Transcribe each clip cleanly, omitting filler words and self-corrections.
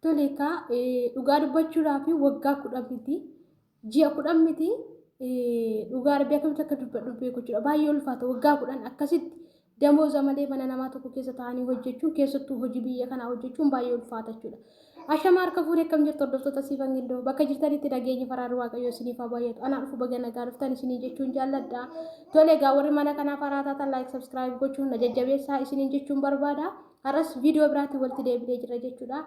Toleka dhugaa dubbachuudhaaf waggaa 10 miti ji'a 10 miti dhugaa beekamta akka dubbadhu beekuudha baay'ee ulfaata waggaa 10 akkasitti damooza malee mana namaa tokko keessa taa'anii hojjechuun keessattuu hojii biyya kanaa hojjechuun baay'ee ulfaata jechuudha. Ashama harka fuudhee akkam jirtu hordoftoota siifan gindoo bakka jirtanitti dhageenya faraarri waaqayyoo isiniif haa baay'atu anaa dhufu baga nagaa dhuftan isinii jechuun jaalladha. Tole egaa warri mana kanaa faraataatan like subscribe gochuun na jajjabeessaa isiniin jechuun barbaada. Har'as viidiyoo biraatti walitti deebi'ee jira jechuudha.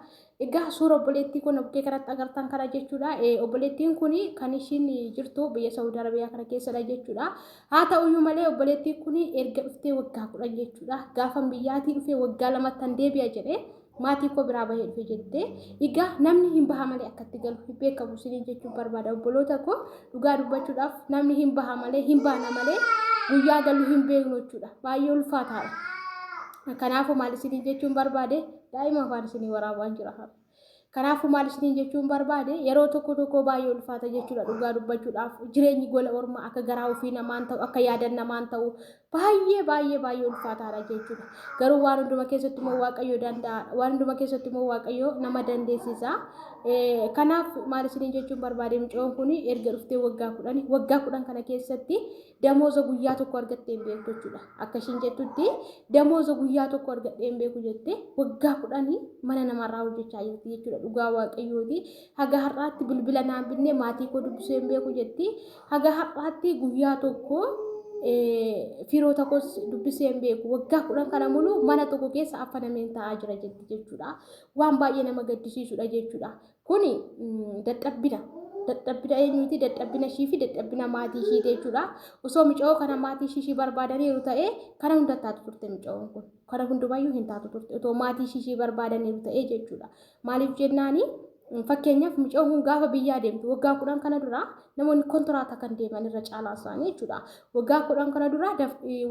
Egaa suura obboleettii kun bukkee kanatti agartan kana jechuudha. Obboleettiin kun kan ishiin jirtu biyya Saawudii Arabiyaa kana keessadha jechuudha. Haa ta'uyyuu malee obboleettiin kun erga dhuftee waggaa 10 jechuudha. Gaafa biyyaatii dhufee waggaa 2 tan deebi'a jedhee maatii koo biraa bahee dhufe jettee egaa namni hin baha malee akkatti galu beekamu isiniin jechuun barbaada. Obboloota koo dhugaa dubbachuudhaaf namni hin baha malee hin baana malee guyyaa galu hin beeknu jechuudha. Baay'ee ulfaataadha. Kanaafuu maal isiniin jechuun barbaade daa'ima afaan isinii waraabaan jira. Kanaafuu maal isiniin jechuun barbaade yeroo tokko baay'ee ulfaata jechuudha dhugaa dubbachuudhaaf jireenyi gola ormaa akka garaa ofii namaan ta'u akka yaadan namaan ta'u baay'ee ulfaataadha jechuudha. Garuu waan hunduma keessatti immoo waaqayyo danda'a waan hunduma keessatti immoo waaqayyo nama dandeessisa. Kanaaf maal isiniin jechuun barbaade mucoon kun erga dhuftee waggaa 10 kana keessatti damooza guyyaa tokko argattee hin beektu jechuudha. Akka ishiin jettutti damooza guyyaa tokko argattee hin beeku jettee waggaa 10 mana namarraa hojjechaa jirti jechuudha. Dhugaa waaqayyooti haga har'aatti bilbila naan binne maatii koo dubbisee hin beeku jetti haga har'aatti guyyaa tokko firoota koos dubbisee hin beeku waggaa 10 kana mulu mana tokko keessa affanameen taa'aa jira jetti jechuudha. Waan baay'ee nama gaddisiisudha jechuudha. Kuni dadhabbina eenyuti dadhabbina ishii fi dadhabbina maatii ishii jechuudha. Osoo mucoo kana maatii ishii barbaadaniiru ta'ee kana hunda taatu turte mucoon kun kana hundumayyuu hin taatu turte otoo maatii ishii barbaadaniiru ta'ee jechuudha. Maaliif jennaani fakkeenyaaf mucoon kun gaafa biyyaa deemtu waggaa 10 kana dura namoonni kontiraataa kan deeman irra caalaa isaanii jechuudha. Waggaa 10 kana dura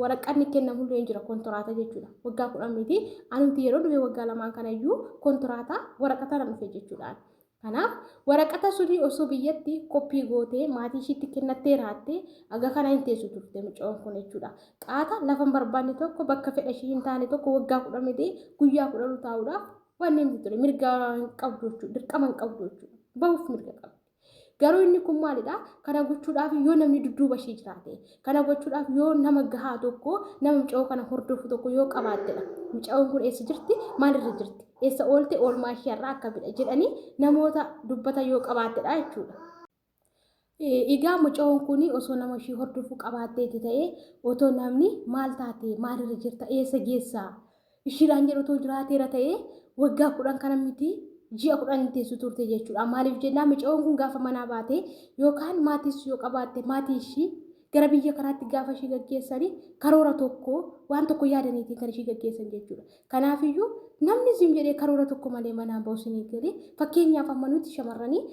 waraqaan kennamu illee jira kontiraataa jechuudha. Waggaa 10 miti anuti yeroo dhufe waggaa 2 kanayyuu kontiraataa waraqataan dhufe jechuudha. Kanaaf waraqata suni osoo biyyatti koppii gootee maatii ishiitti kennattee raattee aga kana hin teessu turte mucoon kun jechuudha. Qaata lafa hin barbaanne tokko bakka fedha ishii hin taane tokko waggaa 10 miti guyyaa 10 taa'uudhaaf waan inni ture mirga hin qabdu jechuudha. Dirqama hin qabdu jechuudha. Bahuuf mirga qabdi. Garuu inni kun maalidha? Kana gochuudhaaf yoo namni dudduuba ishii jiraate kana gochuudhaaf yoo nama gahaa tokko nama mucoo kana hordofu tokko yoo qabaattedha. Mucoon kun eessa jirti? Maalirra jirti? Eessa oolte oolmaa isheerraa akka bidha jedhanii namoota dubbata yoo qabaattedha jechuudha. Egaa mucoon kun osoo nama ishii hordofu qabaatteeti ta'ee otoo namni maal taate maalirra jirta eessa geessaa ishiidhaan jedhu otoo jiraateera ta'ee waggaa 10 kana miti ji'a 10 teessu turte jechuudha. Maaliif jennaan mucoon kun gaafa manaa baate yookaan maatis yoo qabaatte maatii ishii gara biyya kanaatti gaafa ishii gaggeessanii karoora tokko waan tokko yaadaniitiin kan ishii gaggeessan jechuudha. Kanaafiyyuu namni zim jedhee karoora tokko malee manaan bahu isinii galee fakkeenyaaf amma nuti shamarranii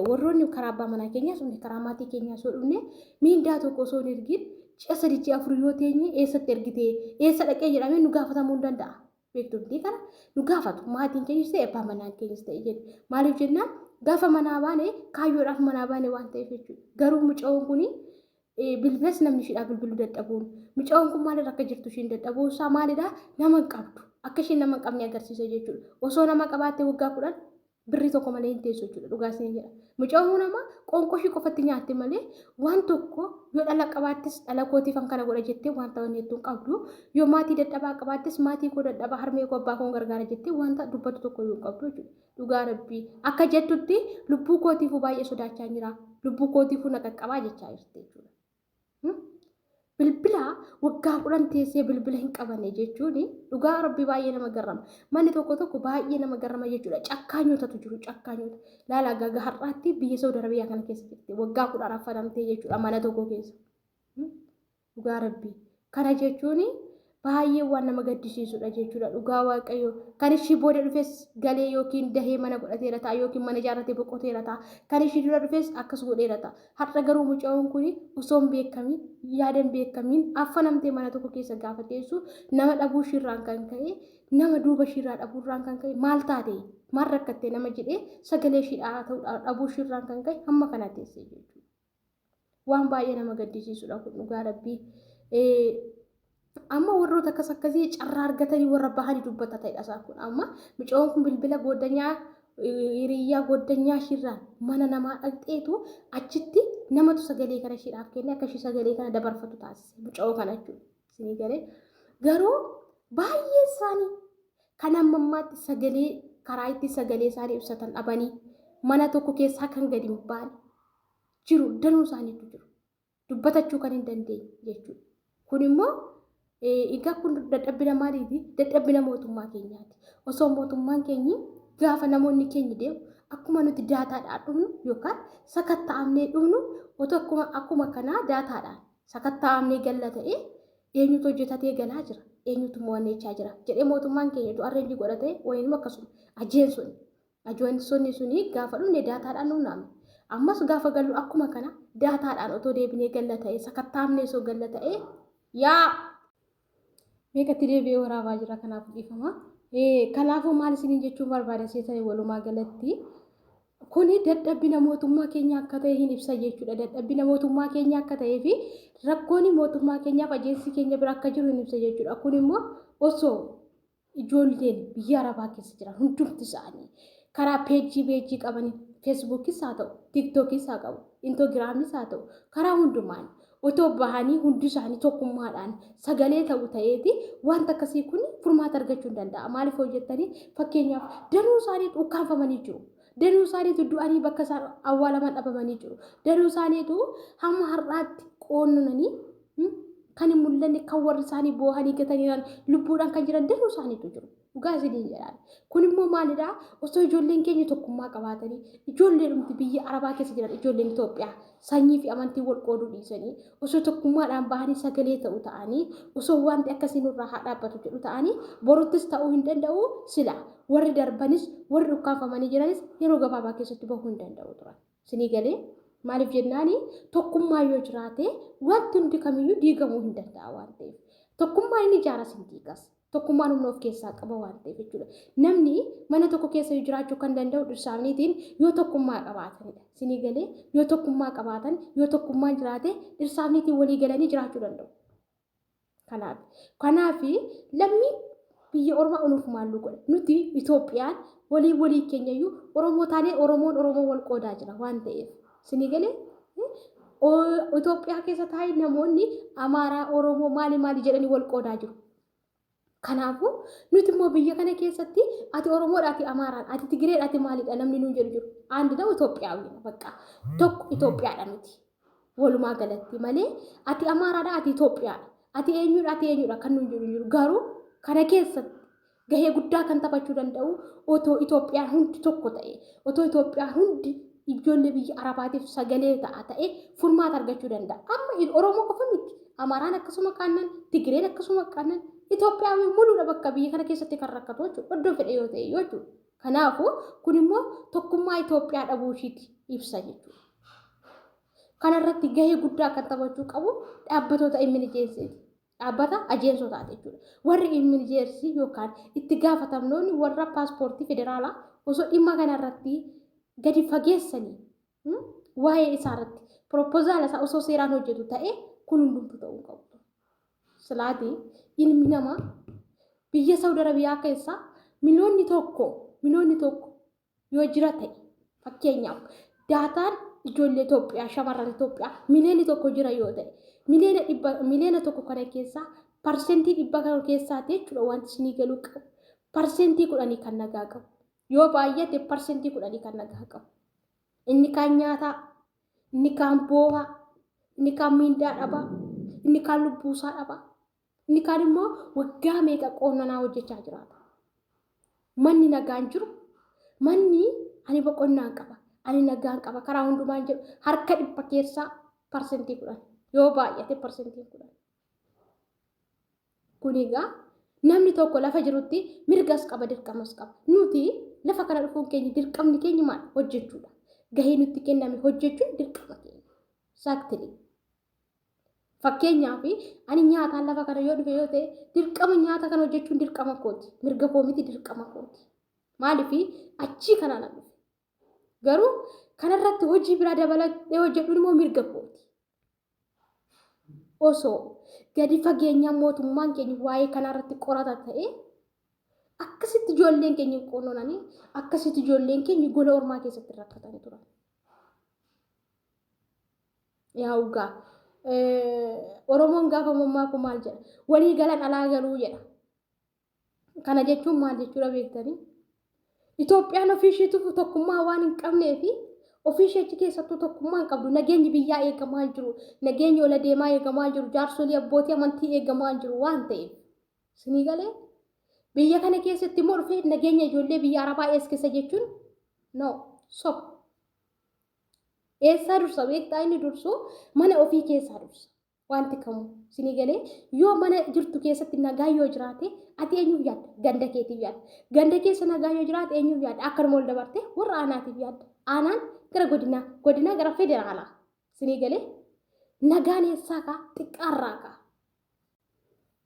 warroonni karaa abbaa manaa keenyaas karaa maatii keenyaas yoo dhufne miindaa tokko osoo hin ergin ji'a 3 ji'a 4 yoo teenye eessatti ergitee eessa dhaqee jedhamee nu gaafatamuu hin danda'a. Beektumtii kana nu gaafatu maatiin keenyas ta'e abbaa manaa keenyas ta'e jedhu. Maaliif jennaan gaafa manaa baane kaayyoodhaaf manaa baane waan ta'eef jechuudha. Garuu mucoon kun bilbilas namni ishiidhaa bilbiluu dadhabuun mucoon kun maalirra akka jirtu ishiin dadhabuu isaa maalidha nama hin qabdu akka ishiin nama hin qabne agarsiisa jechuudha. Osoo nama qabaatte waggaa 10 birrii tokko malee hin teessu jechuudha. Dhugaa isin jedha. Mucoon kun nama qoonqoo ishii qofatti nyaatte malee waan tokko yoo dhala qabaattis dhala kootiifan kana godha jettee wanta wanni hedduu qabdu yoo maatii dadhabaa qabaattis maatii koo dadhabaa harmee koo abbaa koo gargaara jettee wanta dubbatu tokko yoo qabdu jechuudha. Dhugaa rabbii akka jettutti lubbuu kootiifuu baay'ee sodaachaa jira. Lubbuu kootiifuu na qaqqabaa jechaa jirti jechuudha. Bilbila waggaa 10 teessee bilbila hin qabanne jechuun dhugaa rabbii baay'ee nama garrama. Manni tokko baay'ee nama garrama jechuudha. Cakkaanyotatu jiru cakkaanyota. Laala gaga har'aatti biyya Saawudii Arabiyaa kana keessa jirti. Waggaa 10 affanamtee jechuudha mana tokko keessa. Dhugaa rabbii. Kana jechuun baay'ee waan nama gaddisiisudha jechuudha. Dhugaa waaqayyo kan ishii booda dhufes galee yookiin dahee mana godhateera ta'a yookiin mana ijaarratee boqoteera ta'a. Kan ishii dura dhufes akkas godheera ta'a. Har'a garuu mucoon kun osoo hin beekamin yaadan beekamin affanamtee mana tokko keessa gaafa teessu nama dhabuu ishiirraan kan ka'e nama duuba ishiirraa dhabuurraan kan ka'e maal taate maal rakkattee nama jedhee sagalee ishiidhaa ta'u dhabuu ishiirraan kan ka'e hamma kana teessee jechuudha. Waan baay'ee nama gaddisiisudha kun dhugaa rabbii. Amma warroota akkas akkasii carraa argatanii warra bahanii dubbata ta'edha isaan kun. Amma mucoon kun bilbila goddanyaa hiriyaa goddanyaa shirraan mana namaa dhaqxeetu achitti namatu sagalee kana isheedhaaf kenne akka ishee sagalee kana dabarfatu taasise muca'oo kana jechuudha. Isinii galee garuu baay'ee isaanii kan ammammaatti sagalee karaa itti sagalee isaanii ibsatan dhabanii mana tokko keessaa kan gadi hin baane jiru danuu isaaniitu jiru. Dubbatachuu kan hin dandeenye jechuudha. Kun immoo egaa kun dadhabbina maaliiti? Dadhabbina mootummaa keenyaati. Osoo mootummaan keenyi gaafa namoonni keenya deemu akkuma nuti daataadhaan dhufnu yookaan sakatta'amnee dhufnu otoo akkuma kanaa daataadhaan sakatta'amnee galla ta'ee eenyutu hojjetatee galaa jira? Eenyutu mo'annechaa jira? Jedhee mootummaan keenya arreenji godhatee wayiin akkasuma ajeensonni suni gaafa dhufne daataadhaan dhufnaame. Ammas gaafa gallu akkuma kana daataadhaan otoo deebinee galla ta'ee sakatta'amnee soo galla ta'ee yaa meeqatti deebi'ee waraabaa jira kanaaf dhiifama. Kanaafuu maal isiniin jechuun barbaada seetanii walumaa galatti kuni dadhabbina mootummaa keenya akka ta'e hin ibsa jechuudha. Dadhabbina mootummaa keenya akka ta'ee fi rakkoon mootummaa keenyaaf ajeensi keenya bira akka jiru hin ibsa jechuudha. Kun immoo osoo ijoolleen biyya arabaa keessa jiran hundumti isaanii karaa peejii qabanii feesbuukis haa ta'u tiiktookis haa qabu instaagiraamis haa ta'u karaa hundumaan otoo bahanii hundi isaanii tokkummaadhaan sagalee ta'u ta'eeti wanta akkasii kun furmaata argachuu hin danda'a. Maaliif hojjettanii fakkeenyaaf danuu isaaniitu ukkaanfamanii jiru. Danuu isaaniitu du'anii bakka isaan awwaalaman dhabamanii jiru. Danuu isaaniitu hamma har'aatti qoonnanii kan hin mul'anne kan warri isaanii boohanii gatanii lubbuudhaan kan jiran danuu isaaniitu jiru. Dhugaa isiniin jedhaan. Kun immoo maalidhaa? Osoo ijoolleen keenya tokkummaa qabaatanii ijoolleen biyya arabaa keessa jiran ijoolleen Itoophiyaa sanyii fi amantii wal qooduu dhiisanii osoo tokkummaadhaan bahanii sagalee ta'u ta'anii osoo wanti akkasii nurraa haa dhaabbatu jedhu ta'anii boruttis ta'uu hin danda'u sila warri darbanis warri ukkaanfamanii jiranis yeroo gabaabaa keessatti bahuu hin danda'u turan. Isinii galee maaliif jennaani tokkummaa yoo jiraate wanti hundi kamiyyuu diigamuu hin danda'a waan ta'eef tokkummaa inni ijaaras hin diigas. Tokkummaan humna of keessaa qaba waan ta'eef jechuudha. Namni mana tokko keessa jiraachuu kan danda'u dhirsaaniitiin yoo tokkummaa qabaatanidha. Isinii galee yoo tokkummaa qabaatan yoo tokkummaan jiraate dhirsaaniitiin walii galanii jiraachuu danda'u. Kanaaf lammii biyya ormaa unuuf maallu godha. Nuti Itoophiyaan walii keenyayyuu Oromoo taanee Oromoon Oromoo wal qoodaa jira waan ta'eef. Isinii galee Itoophiyaa keessa taa'ee namoonni Amaaraa Oromoo maali jedhanii wal qoodaa jiru. Kanaafuu nuti immoo biyya kana keessatti ati Oromoodha ati Amaaraan ati Tigireedha ati maalidha namni nuun jedhu jiru. Andi dha Itoophiyaawii bakka tokko Itoophiyaadha nuti walumaa galatti malee ati Amaaraadha ati Itoophiyaadha ati eenyudha kan nuun jedhu jiru. Garuu kana keessatti gahee guddaa kan taphachuu danda'u otoo Itoophiyaan hundi tokko ta'e otoo Itoophiyaan hundi ijoollee biyya arabaatiif sagalee ta'e furmaata argachuu danda'a. Amma Oromoo qofa miti Amaaraan akkasuma kaannan Tigireen akkasuma kaannan Itoophiyaan muluudha bakka biyya kana keessatti kan rakkatu jechuudha. Iddoo fedhe yoo ta'e jechuudha. Kanaafuu kun immoo tokkummaa Itoophiyaa dhabuu ishiiti ibsa jechuudha. Kanarratti gahee guddaa kan taphachuu qabu dhaabbatoota immijeensiti. Dhaabbata ajeensotaati jechuudha. Warri immijeensii yookaan itti gaafatamnoonni warra paaspoortii federaalaa osoo dhimma kanarratti gadi fageessanii waa'ee isaarratti propoozaala isaa osoo seeraan hojjetu ta'e kun hundumtu ta'uu qabu. Silaati ilmi namaa biyya Saudi Arabiyaa keessa miliyoonni tokko yoo jira ta'e fakkeenyaaf daataan ijoollee Itoophiyaa shamarran Itoophiyaa miliyoonni tokko jira yoo ta'e miliyoona tokko kana keessaa parsentii 100 kana keessaati jechuudha wanti isinii galuu qabu. Parsentii 10 kan nagaa qabu. Yoo baay'ate parsentii 10 kan nagaa qabu. Inni kaan nyaataa, inni kaan boo'aa, inni kaan miindaa dhabaa, inni kaan lubbuusaa dhabaa. Inni kaan immoo waggaa meeqa qoonnanaa hojjechaa jiraata. Manni nagaan jiru, manni ani boqonnaan qaba, ani nagaan qaba karaa hundumaan jiru harka 100 keessaa parsentii 10 yoo baay'ate parsentii 10. Kun egaa namni tokko lafa jirutti mirgas qaba dirqamas qaba. Nuti lafa kana dhufuun keenya dirqamni keenya maal hojjechuudha. Gahee nutti kenname hojjechuun dirqama keenya. Saaktilee. Fakkeenyaaf ani nyaataan lafa kana yoo dhufe yoo ta'e dirqama nyaata kana hojjechuun dirqama kooti. Mirga koo miti dirqama kooti. Maaliif achii kanaan dhufe. Garuu kanarratti hojii biraa dabalatee hojjechuun immoo mirga kooti. Osoo gadi fageenyaan mootummaan keenya waa'ee kanarratti qorata ta'e akkasitti ijoolleen keenya qoononanii akkasitti ijoolleen keenya gola ormaa keessatti rakkatanii turan. Yaa ugaa Oromoon gaafa mammaa kun maal jedha? Walii galan alaa galuu jedha. Kana jechuun maal jechuudha beektanii? Itoophiyaan ofii isheetu tokkummaa waan hin qabnee fi ofii ishee keessattuu tokkummaa hin qabdu. Nageenyi biyyaa eegamaa jiru, nageenyi ola deemaa eegamaa jiru, jaarsolii abbootii amantii eegamaa jiru waan ta'eef. Sinii galee biyya kana keessatti immoo dhufee nageenya ijoollee biyya Arabaa eessa jechuun no sob. Eessaa dursa beektaa inni dursu mana ofii keessaa dursa. Wanti kamu sinii galee yoo mana jirtu keessatti nagaa yoo jiraate ati eenyuuf yaadda? Ganda keetiif yaadda. Ganda keessa nagaa yoo jiraate eenyuuf yaadda? Akkanuma ol dabarte warra aanaatiif yaadda. Aanaan gara godinaa gara federaalaa. Sinii galee nagaan eessaa kaa xiqqaarraa kaa.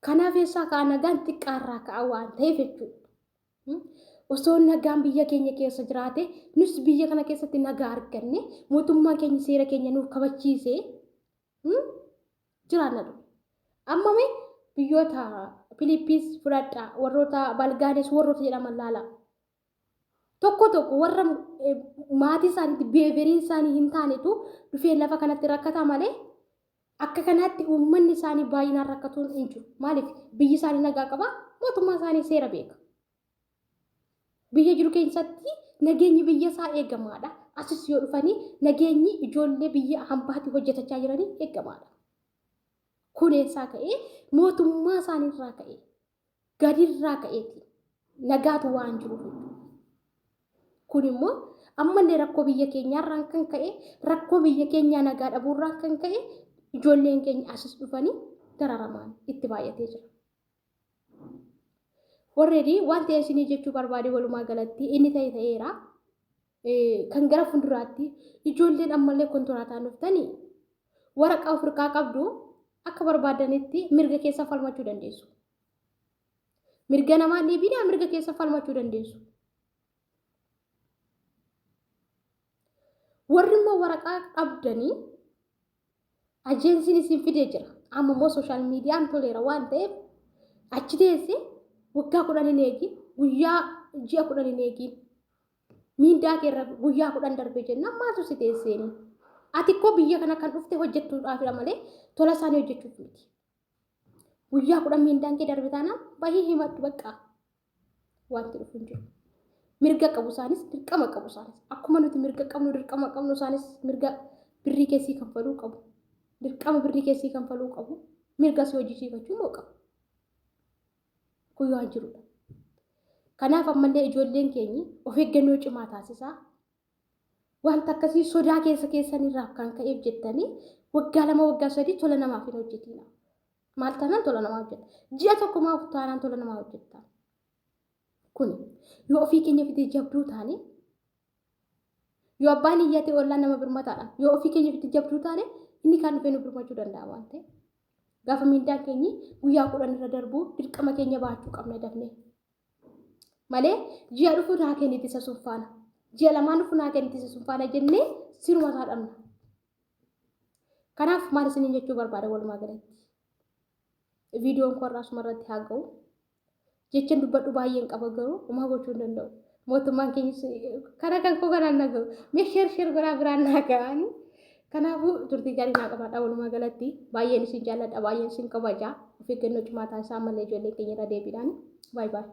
Kanaaf eessaa kaa nagaan xiqqaarraa kaa waan ta'eef jechuudha. Osoo nagaan biyya keenya keessa jiraate nus biyya kana keessatti nagaa arganne mootummaa keenya seera keenya nuuf kabachiisee jiraanna dhufe. Amma mee biyyoota Filiippiins fudhadhaa warroota Balgaadees warroota jedhaman laala. Tokko warra maatii isaaniitti beeverii isaanii hin taanetu dhufee lafa kanatti rakkataa malee akka kanaatti uummanni isaanii baay'inaan rakkatuun hin jiru. Maaliif biyyi isaanii nagaa qaba mootummaa isaanii seera beeka. Biyya jiru keessatti nageenyi biyya isaa eegamaadha. Asis yoo dhufanii nageenyi ijoollee biyya hambaatti hojjetachaa jiranii eegamaadha. Kun eessaa ka'ee mootummaa isaaniirraa ka'ee gadirraa ka'eeti nagaatu waan jiruuf. Kun immoo ammallee rakkoo biyya keenyaarraan kan ka'e rakkoo biyya keenyaa nagaa dhabuurraan kan ka'e ijoolleen keenya asis dhufanii dararamaan itti baay'atee jira. Warreedii wanti isinii jechuu barbaade walumaa galatti inni ta'eera. Kan gara fuulduraatti ijoolleen ammallee kontoraataan dhuftanii waraqaa ofirraa qabdu akka barbaadanitti mirga keessa falmachuu dandeessu. Mirga namaa dhiibina mirga keessa falmachuu dandeessu. Warri immoo waraqaa qabdanii ajeensiin isin fidee jira. Amma immoo sooshaal miidiyaan toleera waan ta'eef achi teessee waggaa 10 hin eegin guyyaa ji'a 10 hin eegin miindaa keerra guyyaa 10 darbee jenna maatu si teesseeni. Ati koo biyya kana kan dhufte hojjettuudhaafidha malee tola isaanii hojjechuuf miti. Guyyaa 10 miindaan kee darbe taanaan bahii himadhu bakka wanti dhufu hin jiru. Mirga qabu isaanis dirqama qabu isaanis akkuma nuti mirga qabnu dirqama qabnu isaanis mirga birrii keessii kanfaluu qabu. Dirqama birrii keessii kanfaluu qabu. Mirga si hojjechiifachuu moo qabu. Kun yoo jirudha. Kanaaf ammallee ijoolleen keenya of eeggannoo cimaa taasisaa. Wanta akkasii sodaa keessanirraa kan ka'eef jettanii waggaa 2 waggaa 3 tola namaaf hin hojjetina. Maal taanaan tola namaa hojjeta. Ji'a tokko maaf taanaan tola namaa hojjeta. Kun yoo ofii keenya fitee jabduu taane yoo abbaan iyyate ollaan nama birmataadha. Yoo ofii keenya fitee jabduu taane inni kan dhufee nu birmachuu danda'a waan ta'eef. Gaafa miindaan keenya guyyaa 10 irra darbu dirqama keenya baachuu qabna dafnee. Malee ji'a dhufu naa kenniti isa sunfaana. Ji'a lamaan dhufu naa kenniti isa sunfaana jennee siruma isaa dhabna. Kanaaf maal isiniin jechuu barbaada walumaa galatti. Viidiyoon kun asuma irratti haa ga'u. Jechaan dubbadhu baay'een qaba garuu homaa gochuu hin danda'u. Mootummaan keenya kana kan koo kanaan naga'u. Mee sheer godhaa biraan naa ga'ani. Kanaafuu turtii gaarii naa qabaadha walumaa galatti. Baay'een isin jaalladha baay'een isin kabaja. Of eeggannoo cimaa taasisaa ammallee ijoollee keenya irra deebiidhaan. Baay'ee.